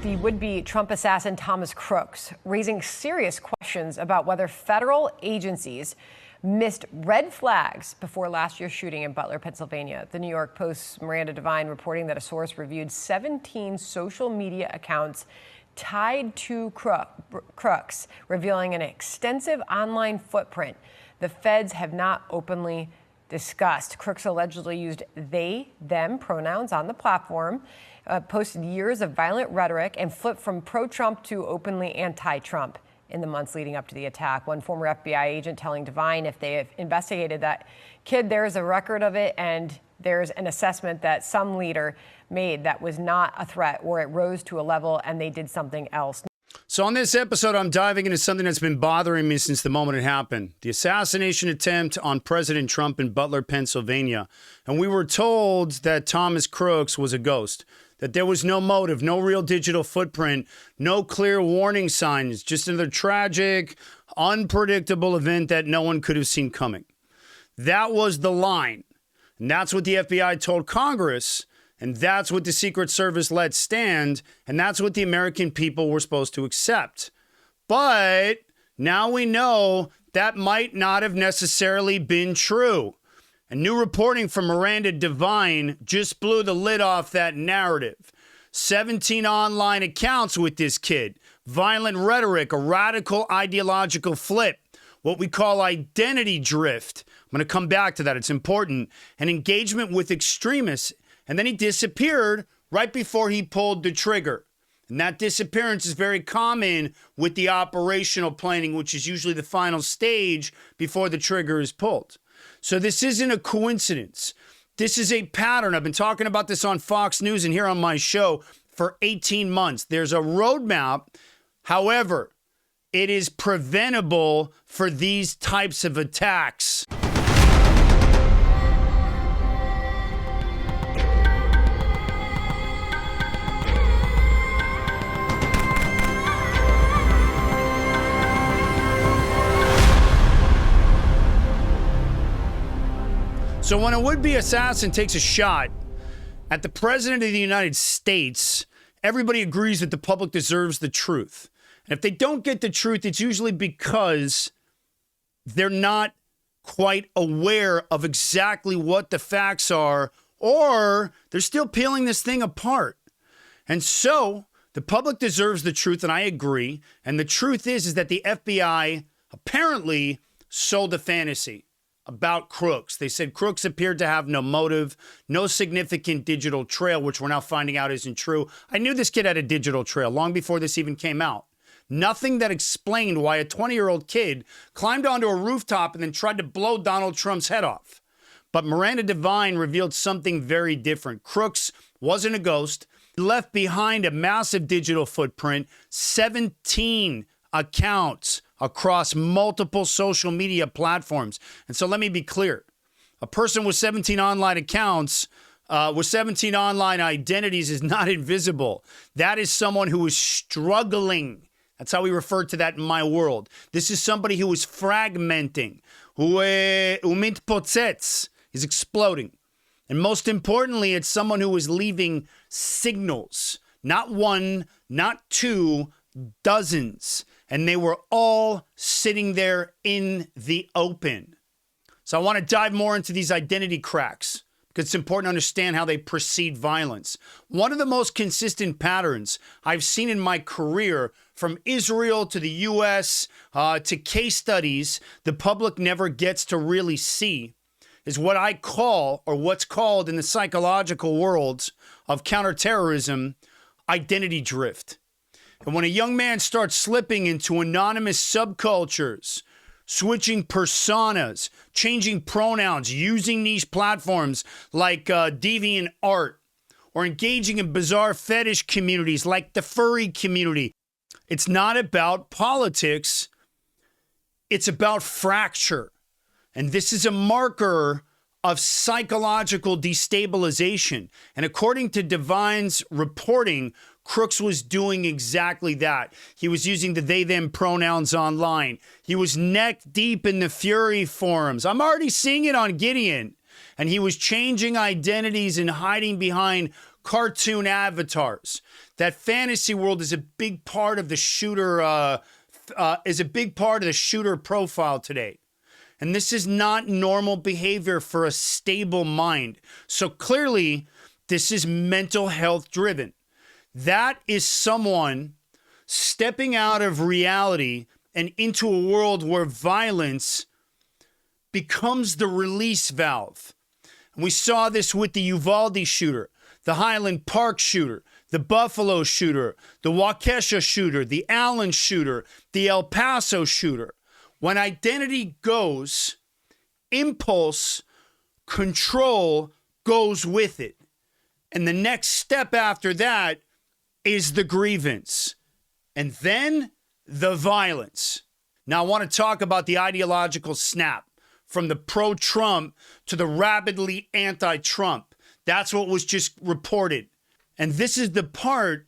the would-be Trump assassin Thomas Crooks, raising serious questions about whether federal agencies missed red flags before last year's shooting in Butler, Pennsylvania. The New York Post's Miranda Devine reporting that a source reviewed 17 social media accounts tied to Crooks, revealing an extensive online footprint the feds have not openly discussed. Crooks allegedly used they, them pronouns on the platform, posted years of violent rhetoric, and flipped from pro-Trump to openly anti-Trump in the months leading up to the attack. One former FBI agent telling Devine if they have investigated that kid, there's a record of it, and there's an assessment that some leader made that was not a threat, or it rose to a level and they did something else. So on this episode, I'm diving into something that's been bothering me since the moment it happened. The assassination attempt on President Trump in Butler, Pennsylvania. And we were told that Thomas Crooks was a ghost, that there was no motive, no real digital footprint, no clear warning signs, just another tragic, unpredictable event that no one could have seen coming. That was the line. And that's what the FBI told Congress. And that's what the Secret Service let stand, and that's what the American people were supposed to accept. But now we know that might not have necessarily been true. And new reporting from Miranda Devine just blew the lid off that narrative. 17 online accounts with this kid, violent rhetoric, a radical ideological flip, what we call identity drift. I'm going to come back to that. It's important. And engagement with extremists. And then he disappeared right before he pulled the trigger. And that disappearance is very common with the operational planning, which is usually the final stage before the trigger is pulled. So this isn't a coincidence. This is a pattern. I've been talking about this on Fox News and here on my show for 18 months. There's a roadmap. However, it is preventable for these types of attacks. So when a would-be assassin takes a shot at the president of the United States, everybody agrees that the public deserves the truth. And if they don't get the truth, it's usually because they're not quite aware of exactly what the facts are, or they're still peeling this thing apart. And so the public deserves the truth, and I agree. And the truth is that the FBI apparently sold a fantasy about Crooks. They said Crooks appeared to have no motive, no significant digital trail, which we're now finding out isn't true. I knew this kid had a digital trail long before this even came out. Nothing that explained why a 20-year-old kid climbed onto a rooftop and then tried to blow Donald Trump's head off. But Miranda Devine revealed something very different. Crooks wasn't a ghost. He left behind a massive digital footprint, 17 accounts across multiple social media platforms. And so let me be clear. A person with 17 online accounts, with 17 online identities is not invisible. That is someone who is struggling. That's how we refer to that in my world. This is somebody who is fragmenting, who mitpotzets, is exploding. And most importantly, it's someone who is leaving signals. Not one, not two, dozens. And they were all sitting there in the open. So I want to dive more into these identity cracks because it's important to understand how they precede violence. One of the most consistent patterns I've seen in my career, from Israel to the U.S. To case studies the public never gets to really see, is what I call, or what's called in the psychological worlds of counterterrorism, identity drift. And when a young man starts slipping into anonymous subcultures, switching personas, changing pronouns, using niche platforms like DeviantArt, or engaging in bizarre fetish communities like the furry community, it's not about politics, it's about fracture. And this is a marker of psychological destabilization. And according to Devine's reporting, Crooks was doing exactly that. He was using the they, them pronouns online. He was neck deep in the Fury forums. I'm already seeing it on GIDEON. And he was changing identities and hiding behind cartoon avatars. that fantasy world is a big part of the shooter profile today. And this is not normal behavior for a stable mind. So clearly, this is mental health driven. That is someone stepping out of reality and into a world where violence becomes the release valve. And we saw this with the Uvalde shooter, the Highland Park shooter, the Buffalo shooter, the Waukesha shooter, the Allen shooter, the El Paso shooter. When identity goes, impulse, control goes with it. And the next step after that is the grievance. And then the violence. Now, I want to talk about the ideological snap from the pro-Trump to the rabidly anti-Trump. That's what was just reported. And this is the part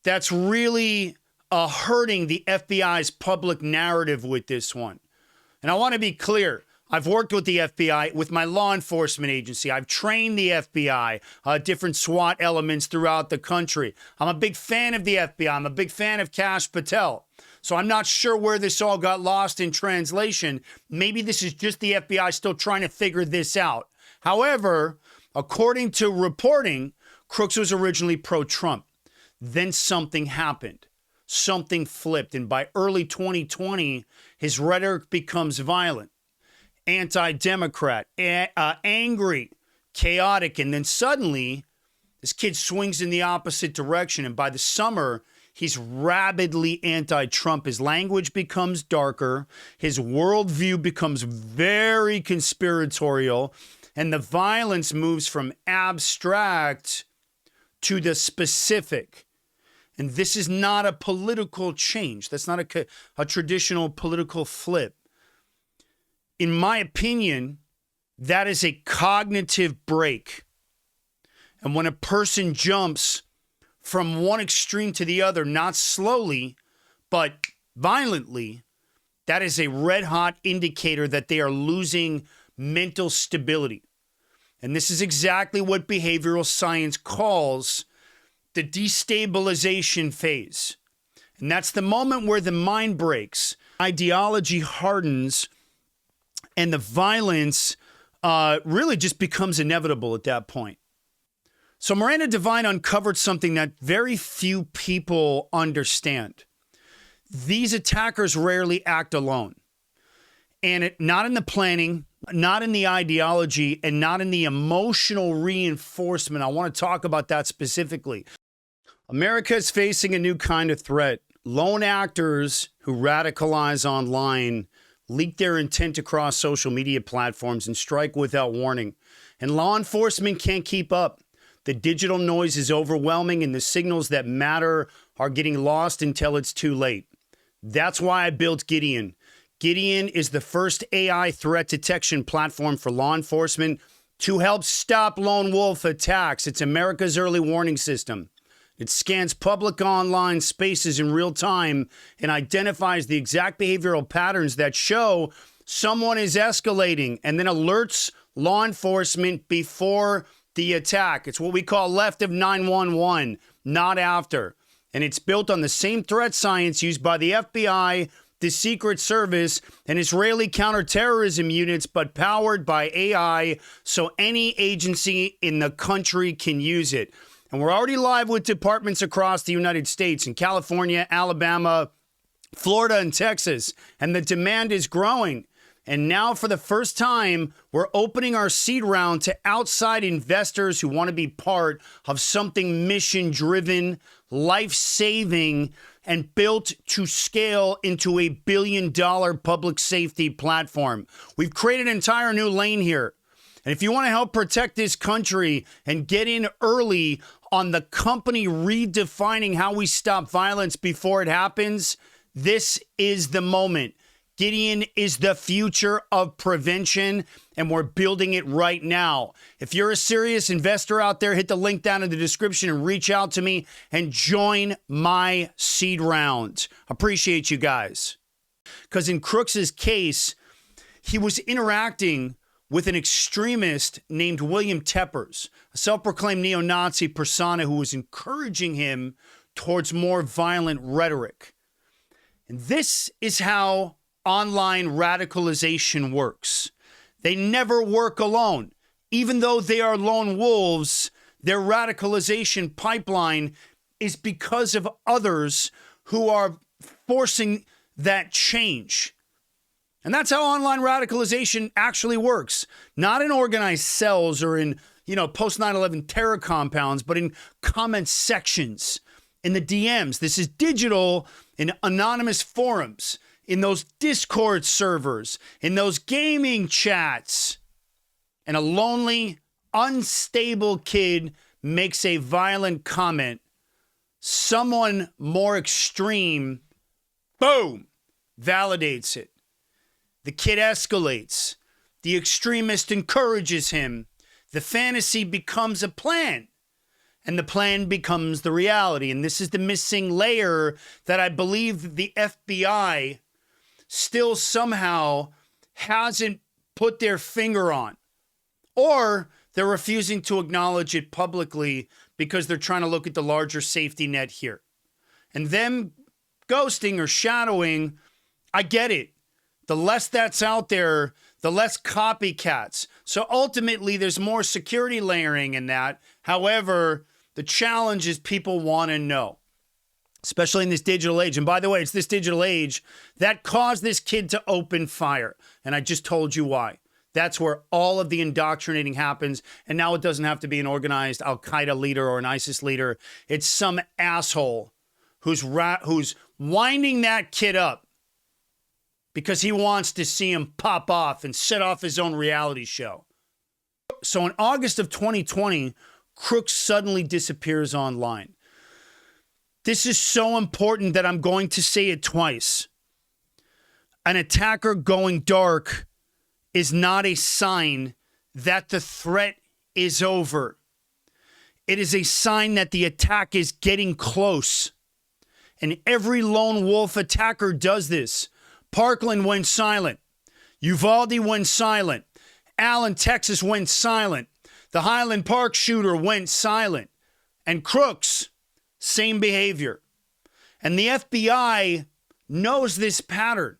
that's really hurting the FBI's public narrative with this one. And I want to be clear. I've worked with the FBI, with my law enforcement agency. I've trained the FBI, different SWAT elements throughout the country. I'm a big fan of the FBI. I'm a big fan of Kash Patel. So I'm not sure where this all got lost in translation. Maybe this is just the FBI still trying to figure this out. However, according to reporting, Crooks was originally pro-Trump. Then something happened. Something flipped. And by early 2020, his rhetoric becomes violent, anti-Democrat, angry, chaotic. And then suddenly, this kid swings in the opposite direction. And by the summer, he's rabidly anti-Trump. His language becomes darker. His worldview becomes very conspiratorial. And the violence moves from abstract to the specific. And this is not a political change. That's not a traditional political flip. In my opinion, that is a cognitive break. And when a person jumps from one extreme to the other, not slowly, but violently, that is a red-hot indicator that they are losing mental stability. And this is exactly what behavioral science calls the destabilization phase. And that's the moment where the mind breaks, ideology hardens, and the violence really just becomes inevitable at that point. So Miranda Devine uncovered something that very few people understand. These attackers rarely act alone. And not in the planning, not in the ideology, and not in the emotional reinforcement. I want to talk about that specifically. America is facing a new kind of threat. Lone actors who radicalize online, leak their intent across social media platforms, and strike without warning. And law enforcement can't keep up. The digital noise is overwhelming, and the signals that matter are getting lost until it's too late. That's why I built GIDEON. GIDEON is the first AI threat detection platform for law enforcement to help stop lone wolf attacks. It's America's early warning system. It scans public online spaces in real time and identifies the exact behavioral patterns that show someone is escalating, and then alerts law enforcement before the attack. It's what we call left of 911, not after. And it's built on the same threat science used by the FBI, the Secret Service, and Israeli counterterrorism units, but powered by AI, so any agency in the country can use it. And we're already live with departments across the United States, in California, Alabama, Florida, and Texas. And the demand is growing. And now, for the first time, we're opening our seed round to outside investors who want to be part of something mission-driven, life-saving, and built to scale into a billion-dollar public safety platform. We've created an entire new lane here. And if you want to help protect this country and get in early on the company redefining how we stop violence before it happens, this is the moment. GIDEON is the future of prevention, and we're building it right now. If you're a serious investor out there, hit the link down in the description and reach out to me and join my seed round. Appreciate you guys. Because in Crooks's case, he was interacting with an extremist named William Teppers, a self-proclaimed neo-Nazi persona who was encouraging him towards more violent rhetoric. And this is how online radicalization works. They never work alone. Even though they are lone wolves, their radicalization pipeline is because of others who are forcing that change. And that's how online radicalization actually works. Not in organized cells or in, post 9/11 terror compounds, but in comment sections, in the DMs. This is digital, in anonymous forums, in those Discord servers, in those gaming chats. And a lonely, unstable kid makes a violent comment. Someone more extreme, boom, validates it. The kid escalates. The extremist encourages him. The fantasy becomes a plan. And the plan becomes the reality. And this is the missing layer that I believe the FBI still somehow hasn't put their finger on. Or they're refusing to acknowledge it publicly because they're trying to look at the larger safety net here. And them ghosting or shadowing, I get it. The less that's out there, the less copycats. So ultimately, there's more security layering in that. However, the challenge is people want to know, especially in this digital age. And by the way, it's this digital age that caused this kid to open fire. And I just told you why. That's where all of the indoctrinating happens. And now it doesn't have to be an organized Al-Qaeda leader or an ISIS leader. It's some asshole who's winding that kid up because he wants to see him pop off and set off his own reality show. So in August of 2020, Crooks suddenly disappears online. This is so important that I'm going to say it twice. An attacker going dark is not a sign that the threat is over. It is a sign that the attack is getting close. And every lone wolf attacker does this. Parkland went silent. Uvalde went silent. Allen, Texas went silent. The Highland Park shooter went silent. And Crooks, same behavior. And the FBI knows this pattern.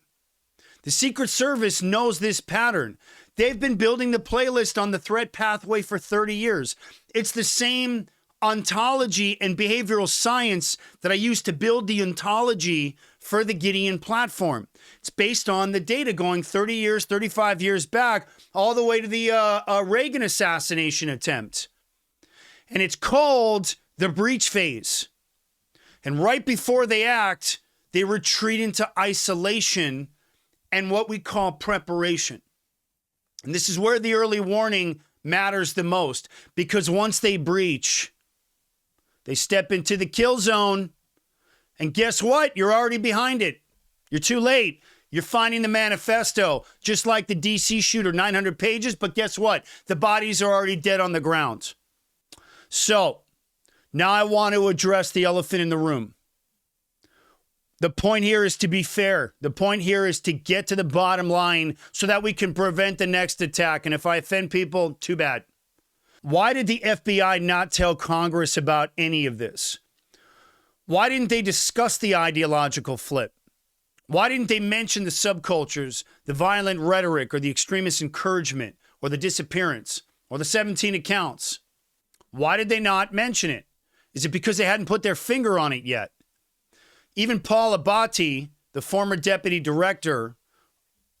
The Secret Service knows this pattern. They've been building the playlist on the threat pathway for 30 years. It's the same ontology and behavioral science that I used to build the ontology for the GIDEON platform. It's based on the data going 30 years, 35 years back, all the way to the Reagan assassination attempt. And it's called the breach phase. And right before they act, they retreat into isolation and what we call preparation. And this is where the early warning matters the most, because once they breach, they step into the kill zone, and guess what? You're already behind it. You're too late. You're finding the manifesto, just like the DC shooter, 900 pages, but guess what? The bodies are already dead on the ground. So, now I want to address the elephant in the room. The point here is to be fair. The point here is to get to the bottom line so that we can prevent the next attack. And if I offend people, too bad. Why did the FBI not tell Congress about any of this? Why didn't they discuss the ideological flip? Why didn't they mention the subcultures, the violent rhetoric, or the extremist encouragement, or the disappearance, or the 17 accounts? Why did they not mention it? Is it because they hadn't put their finger on it yet? Even Paul Abate, the former deputy director,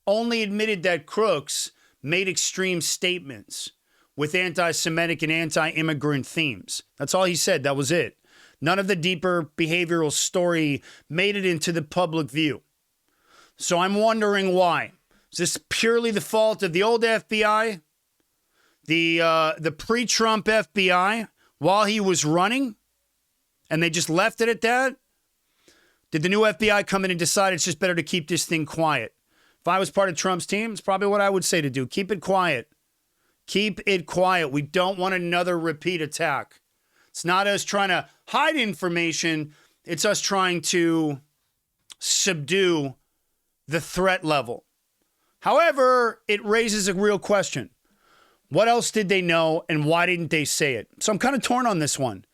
only admitted that Crooks made extreme statements with anti-Semitic and anti-immigrant themes. That's all he said. That was it. None of the deeper behavioral story made it into the public view. So I'm wondering why. Is this purely the fault of the old FBI? The pre-Trump FBI while he was running? And they just left it at that? Did the new FBI come in and decide it's just better to keep this thing quiet? If I was part of Trump's team, it's probably what I would say to do. Keep it quiet. Keep it quiet. We don't want another repeat attack. It's not us trying to hide information. It's us trying to subdue the threat level. However, it raises a real question. What else did they know and why didn't they say it? So I'm kind of torn on this one.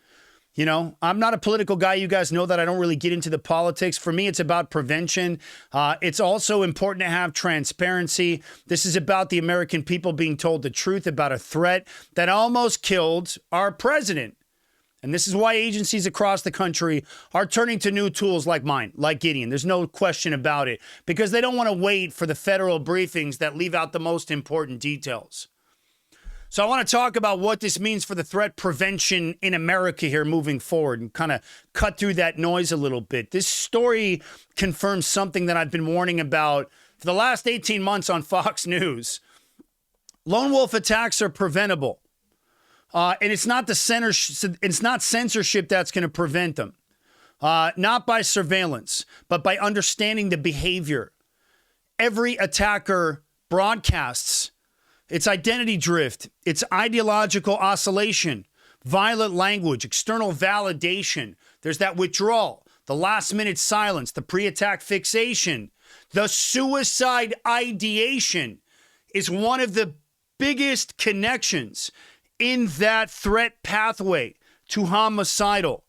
You know, I'm not a political guy. You guys know that. I don't really get into the politics. For me, it's about prevention. It's also important to have transparency. This is about the American people being told the truth about a threat that almost killed our president. And this is why agencies across the country are turning to new tools like mine, like Gideon. There's no question about it, because they don't want to wait for the federal briefings that leave out the most important details. So I want to talk about what this means for the threat prevention in America here moving forward and kind of cut through that noise a little bit. This story confirms something that I've been warning about for the last 18 months on Fox News. Lone wolf attacks are preventable. And it's not censorship that's going to prevent them. Not by surveillance, but by understanding the behavior. Every attacker broadcasts its identity drift, its ideological oscillation, violent language, external validation. There's that withdrawal, the last-minute silence, the pre-attack fixation. The suicide ideation is one of the biggest connections in that threat pathway to homicidal.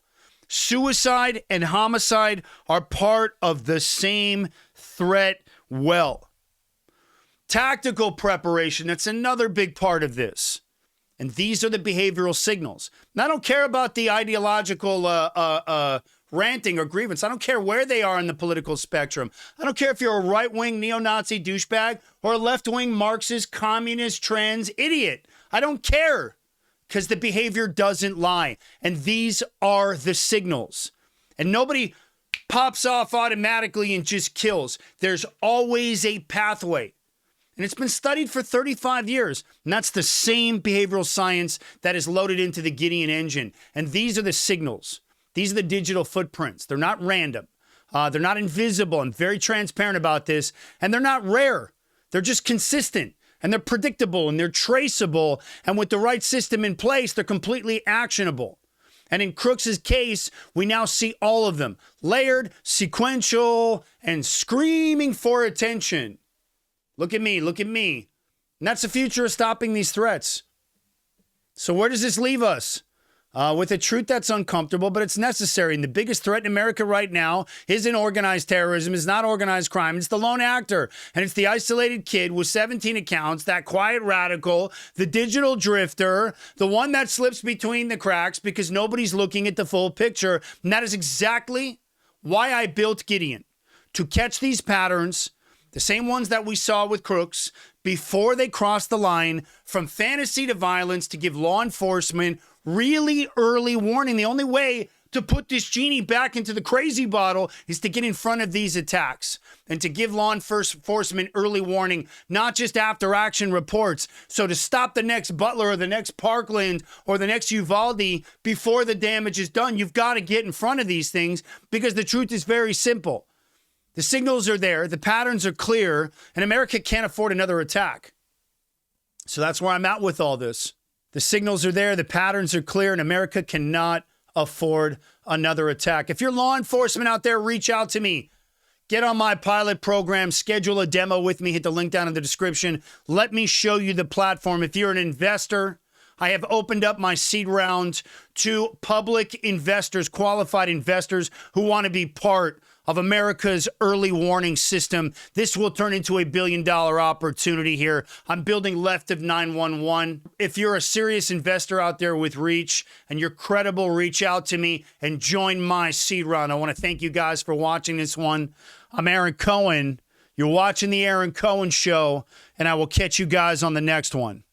Suicide and homicide are part of the same threat well. Tactical preparation, that's another big part of this. And these are the behavioral signals. And I don't care about the ideological ranting or grievance. I don't care where they are in the political spectrum. I don't care if you're a right-wing neo-Nazi douchebag or a left-wing Marxist, communist, trans idiot. I don't care, because the behavior doesn't lie. And these are the signals. And nobody pops off automatically and just kills. There's always a pathway. And it's been studied for 35 years. And that's the same behavioral science that is loaded into the GIDEON engine. And these are the signals. These are the digital footprints. They're not random. They're not invisible. I'm very transparent about this. And they're not rare. They're just consistent. And they're predictable. And they're traceable. And with the right system in place, they're completely actionable. And in Crooks' case, we now see all of them. Layered, sequential, and screaming for attention. Look at me, look at me. And that's the future of stopping these threats. So where does this leave us? With a truth that's uncomfortable, but it's necessary. And the biggest threat in America right now isn't organized terrorism, it's not organized crime, it's the lone actor. And it's the isolated kid with 17 accounts, that quiet radical, the digital drifter, the one that slips between the cracks because nobody's looking at the full picture. And that is exactly why I built Gideon, to catch these patterns, the same ones that we saw with Crooks, before they cross the line from fantasy to violence, to give law enforcement really early warning. The only way to put this genie back into the crazy bottle is to get in front of these attacks and to give law enforcement early warning, not just after action reports. So to stop the next Butler or the next Parkland or the next Uvalde before the damage is done, you've got to get in front of these things, because the truth is very simple. The signals are there, the patterns are clear, and America can't afford another attack. So that's where I'm at with all this. The signals are there, the patterns are clear, and America cannot afford another attack. If you're law enforcement out there, reach out to me. Get on my pilot program, schedule a demo with me, hit the link down in the description. Let me show you the platform. If you're an investor, I have opened up my seed round to public investors, qualified investors who want to be part of America's early warning system. This will turn into a billion-dollar opportunity here. I'm building left of 911. If you're a serious investor out there with reach and you're credible, reach out to me and join my seed round. I want to thank you guys for watching this one. I'm Aaron Cohen. You're watching the Aaron Cohen Show, and I will catch you guys on the next one.